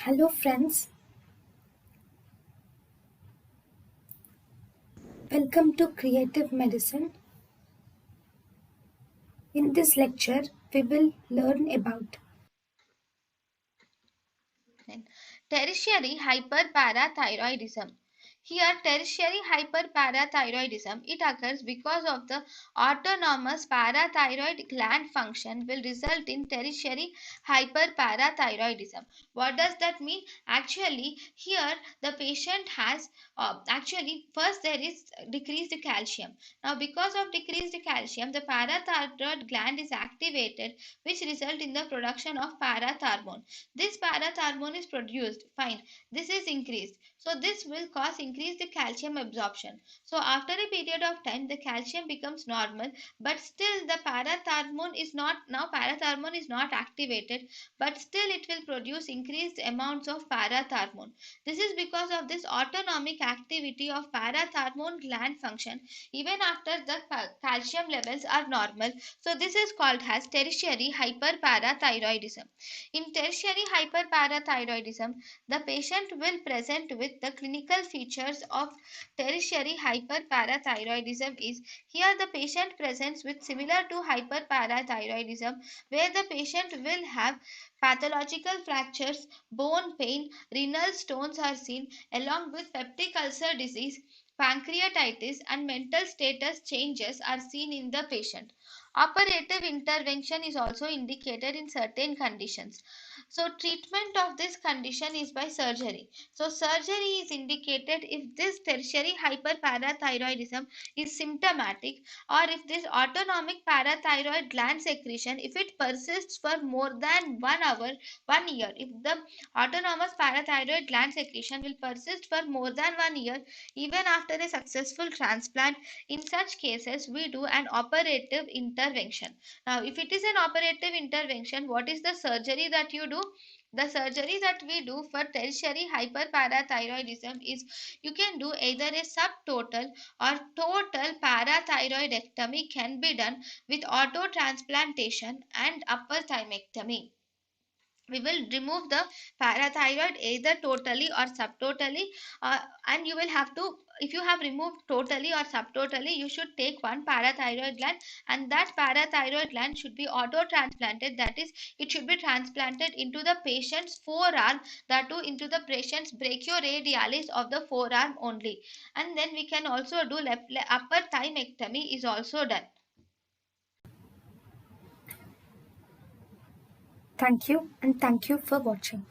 Hello friends, welcome to Creative Medicine. In this lecture, we will learn about Tertiary hyperparathyroidism. Here, tertiary hyperparathyroidism, it occurs because of the autonomous parathyroid gland function will result in tertiary hyperparathyroidism. What does that mean? Actually, here the patient has first there is decreased calcium. Now, because of decreased calcium, the parathyroid gland is activated, which result in the production of parathormone. This parathormone is produced. Fine. This is increased. So this will cause increased calcium absorption. So after a period of time, the calcium becomes normal, but still the parathormone is not activated, but still it will produce increased amounts of parathormone. This is because of this autonomic activity of parathormone gland function even after the calcium levels are normal. So this is called as tertiary hyperparathyroidism. In tertiary hyperparathyroidism, the patient will present with the clinical features of tertiary hyperparathyroidism is here the patient presents with similar to hyperparathyroidism, where the patient will have pathological fractures, bone pain, renal stones are seen along with peptic ulcer disease, pancreatitis and mental status changes are seen in the patient. Operative intervention is also indicated in certain conditions. So, treatment of this condition is by surgery. So, surgery is indicated if this tertiary hyperparathyroidism is symptomatic, or if this autonomic parathyroid gland secretion, if it persists for more than 1 hour, 1 year, if the autonomous parathyroid gland secretion will persist for more than 1 year, even after a successful transplant, in such cases we do an operative intervention. Now, if it is an operative intervention, what is the surgery that you do? The surgery that we do for tertiary hyperparathyroidism is you can do either a subtotal or total parathyroidectomy can be done with auto transplantation and upper thymectomy. We will remove the parathyroid either totally or subtotally, and you will have to, if you have removed totally or subtotally, you should take one parathyroid gland, and that parathyroid gland should be auto transplanted, that is it should be transplanted into the patient's forearm, that too into the patient's brachioradialis of the forearm only. And then we can also do upper thymectomy is also done. thank you and thank you for watching.